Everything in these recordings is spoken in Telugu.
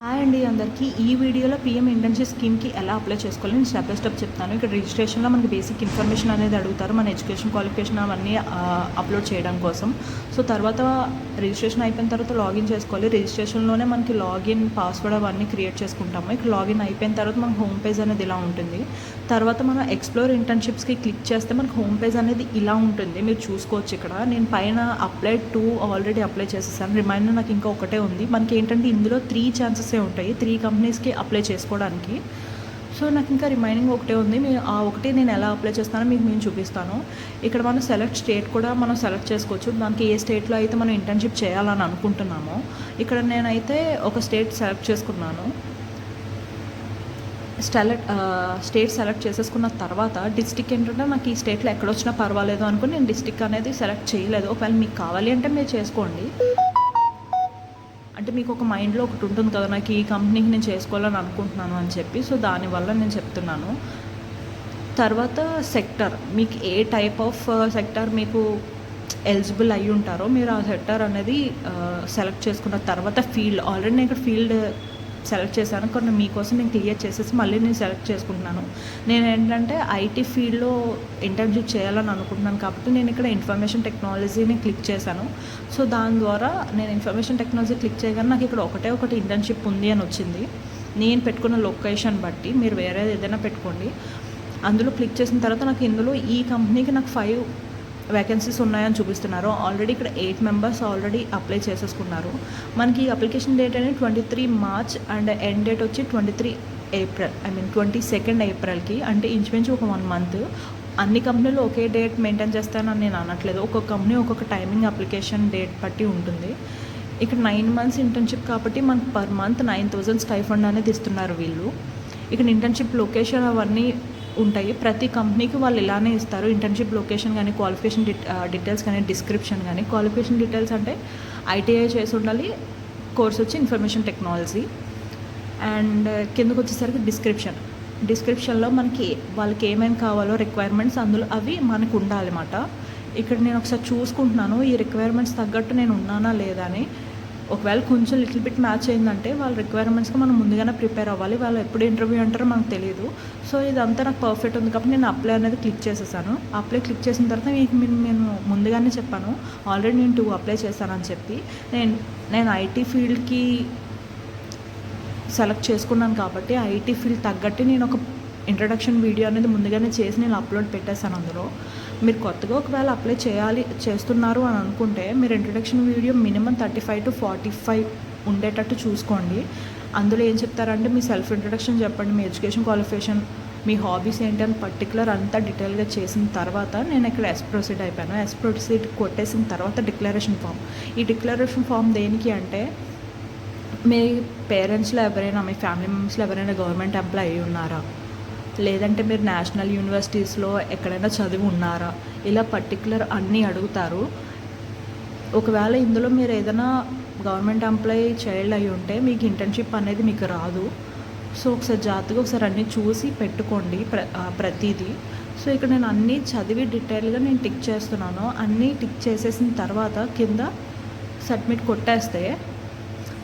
హాయ్ అండి అందరికీ. ఈ వీడియోలో పీఎం ఇంటర్న్‌షిప్ స్కీమ్‌కి ఎలా అప్లై చేసుకోవాలో నేను స్టెప్ బై స్టెప్ చెప్తాను. ఇక్కడ రిజిస్ట్రేషన్‌లో మనకి బేసిక్ ఇన్ఫర్మేషన్ అనేది అడుగుతారు. మన ఎడ్యుకేషన్ క్వాలిఫికేషన్ అవన్నీ అప్లోడ్ చేయడం కోసం. సో తర్వాత రిజిస్ట్రేషన్ అయిపోయిన తర్వాత లాగిన్ చేసుకోవాలి. రిజిస్ట్రేషన్‌లోనే మనకి లాగిన్ పాస్వర్డ్ అవన్నీ క్రియేట్ చేసుకుంటాము. ఇక్కడ లాగిన్ అయిపోయిన తర్వాత మనకు హోమ్ పేజ్ అనేది ఇలా ఉంటుంది. తర్వాత మనం ఎక్స్‌ప్లోర్ ఇంటర్న్‌షిప్స్‌కి క్లిక్ చేస్తే మనకు హోమ్ పేజ్ అనేది ఇలా ఉంటుంది. మీరు చూసుకోవచ్చు ఇక్కడ. నేను పైన అప్లై టు ఆల్రెడీ అప్లై చేసేసాను. రిమైండర్ నాకు ఇంకా ఒకటే ఉంది. మనకి ఏంటంటే ఇందులో 3 ఛాన్సెస్ ఉంటాయి 3 కంపెనీస్కి అప్లై చేసుకోవడానికి. సో నాకు ఇంకా రిమైనింగ్ ఒకటే ఉంది. ఆ ఒకటి నేను ఎలా అప్లై చేస్తానో మీకు నేను చూపిస్తాను. ఇక్కడ మనం సెలెక్ట్ స్టేట్ కూడా మనం సెలెక్ట్ చేసుకోవచ్చు. దానికి ఏ స్టేట్లో అయితే మనం ఇంటర్న్షిప్ చేయాలని అనుకుంటున్నామో ఇక్కడ నేనైతే ఒక స్టేట్ సెలెక్ట్ చేసుకున్నాను. స్టేట్ సెలెక్ట్ చేసేసుకున్న తర్వాత డిస్టిక్ ఏంటంటే నాకు ఈ స్టేట్లో ఎక్కడొచ్చినా పర్వాలేదు అనుకుని నేను డిస్టిక్ అనేది సెలెక్ట్ చేయలేదు. ఒకవేళ మీకు కావాలి అంటే మీరు చేసుకోండి. అంటే మీకు ఒక మైండ్లో ఒకటి ఉంటుంది కదా, నాకు ఈ కంపెనీకి నేను చేసుకోవాలని అనుకుంటున్నాను అని చెప్పి. సో దానివల్ల నేను చెప్తున్నాను. తర్వాత సెక్టర్, మీకు ఏ టైప్ ఆఫ్ సెక్టర్ మీకు ఎలిజిబుల్ అయ్యి ఉంటారో మీరు ఆ సెక్టర్ అనేది సెలెక్ట్ చేసుకున్న తర్వాత ఫీల్డ్, ఆల్రెడీ నేను ఇక్కడ ఫీల్డ్ సెలెక్ట్ చేశాను. కొన్ని మీకోసం నేను క్లియర్ చేసేసి మళ్ళీ నేను సెలెక్ట్ చేసుకుంటున్నాను. నేను ఏంటంటే ఐటీ ఫీల్డ్లో ఇంటర్న్షిప్ చేయాలని అనుకుంటున్నాను కాబట్టి నేను ఇక్కడ ఇన్ఫర్మేషన్ టెక్నాలజీని క్లిక్ చేశాను. సో దాని ద్వారా నేను ఇన్ఫర్మేషన్ టెక్నాలజీ క్లిక్ చేయగానే నాకు ఇక్కడ ఒకటి ఇంటర్న్షిప్ ఉంది అని వచ్చింది. నేను పెట్టుకున్న లొకేషన్ బట్టి మీరు వేరే ఏదైనా పెట్టుకోండి. అందులో క్లిక్ చేసిన తర్వాత నాకు ఇందులో ఈ కంపెనీకి నాకు 5 వేకెన్సీస్ ఉన్నాయని చూపిస్తున్నారు. ఆల్రెడీ ఇక్కడ 8 మెంబర్స్ ఆల్రెడీ అప్లై చేసేసుకున్నారు. మనకి అప్లికేషన్ డేట్ అనేది 23 మార్చ్ అండ్ ఎండ్ డేట్ వచ్చి 23 ఏప్రిల్, 22 ఏప్రిల్కి. అంటే ఇంచుమించు ఒక 1 మంత్. అన్ని కంపెనీలు ఒకే డేట్ మెయింటైన్ చేస్తానని నేను అనట్లేదు. ఒక్కొక్క కంపెనీ ఒక్కొక్క టైమింగ్ అప్లికేషన్ డేట్ బట్టి ఉంటుంది. ఇక్కడ 9 మంత్స్ ఇంటర్న్షిప్ కాబట్టి మనకు పర్ మంత్ 9,000 స్టైఫండ్ అనేది ఇస్తున్నారు వీళ్ళు. ఇక్కడ ఇంటర్న్షిప్ లొకేషన్ అవన్నీ ఉంటాయి. ప్రతి కంపెనీకి వాళ్ళు ఇలానే ఇస్తారు. ఇంటర్న్షిప్ లొకేషన్ కానీ, క్వాలిఫికేషన్ డీటెయిల్స్ కానీ, డిస్క్రిప్షన్ కానీ. క్వాలిఫికేషన్ డీటెయిల్స్ అంటే ఐటీఐ చేసి ఉండాలి, కోర్స్ వచ్చి ఇన్ఫర్మేషన్ టెక్నాలజీ. అండ్ కిందకు వచ్చేసరికి డిస్క్రిప్షన్లో మనకి వాళ్ళకి ఏమేమి కావాలో రిక్వైర్మెంట్స్ అందులో అవి మనకు ఉండాలన్నమాట. ఇక్కడ నేను ఒకసారి చూసుకుంటున్నాను ఈ రిక్వైర్మెంట్స్ తగ్గట్టు నేను ఉన్నానా లేదా అని. ఒకవేళ కొంచెం లిటిల్ బిట్ మ్యాచ్ అయిందంటే వాళ్ళ రిక్వైర్మెంట్స్కి మనం ముందుగానే ప్రిపేర్ అవ్వాలి. వాళ్ళు ఎప్పుడు ఇంటర్వ్యూ అంటారో మనకు తెలియదు. సో ఇదంతా నాకు పర్ఫెక్ట్ ఉంది కాబట్టి నేను అప్లై అనేది క్లిక్ చేసేసాను. అప్లై క్లిక్ చేసిన తర్వాత నేను ముందుగానే చెప్పాను ఆల్రెడీ నేను 2 అప్లై చేశానని చెప్పి. నేను ఐటీ ఫీల్డ్కి సెలెక్ట్ చేసుకున్నాను కాబట్టి ఐటీ ఫీల్డ్ తగ్గట్టు నేను ఒక ఇంట్రడక్షన్ వీడియో అనేది ముందుగానే చేసి నేను అప్లోడ్ పెట్టేశాను. అందులో మీరు కొత్తగా ఒకవేళ అప్లై చేస్తున్నారు అని అనుకుంటే మీరు ఇంట్రడక్షన్ వీడియో మినిమం 35 to 45 ఉండేటట్టు చూసుకోండి. అందులో ఏం చెప్తారంటే మీ సెల్ఫ్ ఇంట్రడక్షన్ చెప్పండి, మీ ఎడ్యుకేషన్ క్వాలిఫికేషన్, మీ హాబీస్ ఏంటి అని పర్టికులర్ అంతా డీటెయిల్గా చేసిన తర్వాత నేను ఇక్కడ ప్రొసీడ్ అయిపోయాను. ప్రొసీడ్ కొట్టేసిన తర్వాత డిక్లరేషన్ ఫామ్. ఈ డిక్లరేషన్ ఫామ్ దేనికి అంటే మీ పేరెంట్స్లో ఎవరైనా, మీ ఫ్యామిలీ మెంబర్స్లో ఎవరైనా గవర్నమెంట్ ఎంప్లాయ్ అయ్యి ఉన్నారా, లేదంటే మీరు నేషనల్ యూనివర్సిటీస్లో ఎక్కడైనా చదివి ఉన్నారా, ఇలా పర్టికులర్ అన్నీ అడుగుతారు. ఒకవేళ ఇందులో మీరు ఏదైనా గవర్నమెంట్ ఎంప్లాయీ చైల్డ్ అయి ఉంటే మీకు ఇంటర్న్షిప్ అనేది మీకు రాదు. సో ఒకసారి జాగ్రత్తగా ఒకసారి అన్నీ చూసి పెట్టుకోండి ప్రతిదీ. సో ఇక్కడ నేను అన్నీ చదివి డీటెయిల్గా నేను టిక్ చేస్తున్నాను. అన్నీ టిక్ చేసేసిన తర్వాత కింద సబ్మిట్ కొట్టేస్తే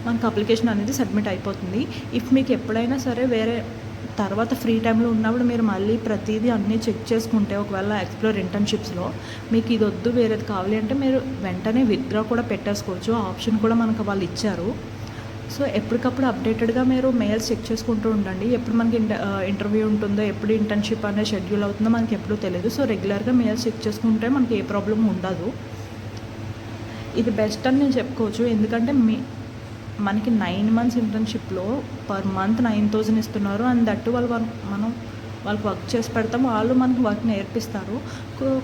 మనకు అప్లికేషన్ అనేది సబ్మిట్ అయిపోతుంది. ఇఫ్ మీకు ఎప్పుడైనా సరే వేరే తర్వాత ఫ్రీ టైంలో ఉన్నప్పుడు మీరు మళ్ళీ ప్రతిదీ అన్నీ చెక్ చేసుకుంటే ఒకవేళ ఎక్స్ప్లోర్ ఇంటర్న్షిప్స్లో మీకు ఇది వద్దు వేరేది కావాలి అంటే మీరు వెంటనే విత్డ్రా కూడా పెట్టేసుకోవచ్చు. ఆ ఆప్షన్ కూడా మనకు వాళ్ళు ఇచ్చారు. సో ఎప్పటికప్పుడు అప్డేటెడ్గా మీరు మెయిల్స్ చెక్ చేసుకుంటూ ఉండండి. ఎప్పుడు మనకి ఇంటర్వ్యూ ఉంటుందో, ఎప్పుడు ఇంటర్న్షిప్ అనేది షెడ్యూల్ అవుతుందో మనకి ఎప్పుడూ తెలియదు. సో రెగ్యులర్గా మెయిల్స్ చెక్ చేసుకుంటే మనకి ఏ ప్రాబ్లం ఉండదు. ఇది బెస్ట్ అని నేను చెప్పుకోవచ్చు. ఎందుకంటే మనకి 9 మంత్స్ ఇంటర్న్షిప్లో పర్ మంత్ 9,000 ఇస్తున్నారు. అండ్ దట్టు మనం వాళ్ళకి వర్క్ చేసి పెడతాం, వాళ్ళు మనకి వర్క్ నేర్పిస్తారు.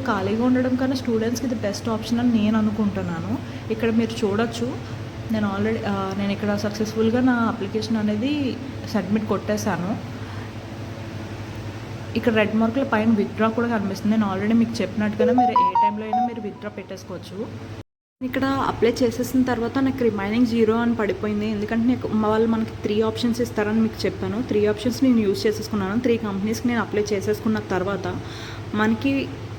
ఖాళీగా ఉండడం కన్నా స్టూడెంట్స్కి ఇది బెస్ట్ ఆప్షన్ అని నేను అనుకుంటున్నాను. ఇక్కడ మీరు చూడొచ్చు నేను ఇక్కడ సక్సెస్ఫుల్గా నా అప్లికేషన్ అనేది సబ్మిట్ కొట్టేశాను. ఇక్కడ రెడ్ మార్కుల పైన విత్డ్రా కూడా కనిపిస్తుంది. నేను ఆల్రెడీ మీకు చెప్పినట్టుగానే మీరు ఏ టైంలో అయినా మీరు విత్డ్రా పెట్టేసుకోవచ్చు. ఇక్కడ అప్లై చేసేసిన తర్వాత నాకు రిమైనింగ్ 0 అని పడిపోయింది. ఎందుకంటే వాళ్ళు మనకి 3 ఆప్షన్స్ ఇస్తారని మీకు చెప్పాను. 3 ఆప్షన్స్ నేను యూజ్ చేసేసుకున్నాను. 3 కంపెనీస్కి నేను అప్లై చేసేసుకున్న తర్వాత మనకి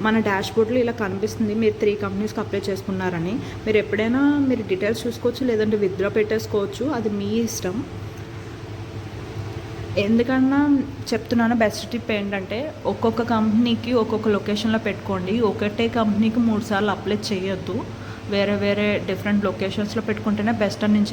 మన డాష్బోర్డ్లో ఇలా కనిపిస్తుంది మీరు 3 కంపెనీస్కి అప్లై చేసుకున్నారని. మీరు ఎప్పుడైనా మీరు డీటెయిల్స్ చూసుకోవచ్చు, లేదంటే విత్డ్రా పెట్టేసుకోవచ్చు, అది మీ ఇష్టం. ఎందుకన్నా చెప్తున్నాను, బెస్ట్ టిప్ ఏంటంటే ఒక్కొక్క కంపెనీకి ఒక్కొక్క లొకేషన్లో పెట్టుకోండి. ఒకటే కంపెనీకి 3 సార్లు అప్లై చేయొద్దు. వేరే వేరే డిఫరెంట్ లొకేషన్స్లో పెట్టుకుంటేనే బెస్ట్ అని నేను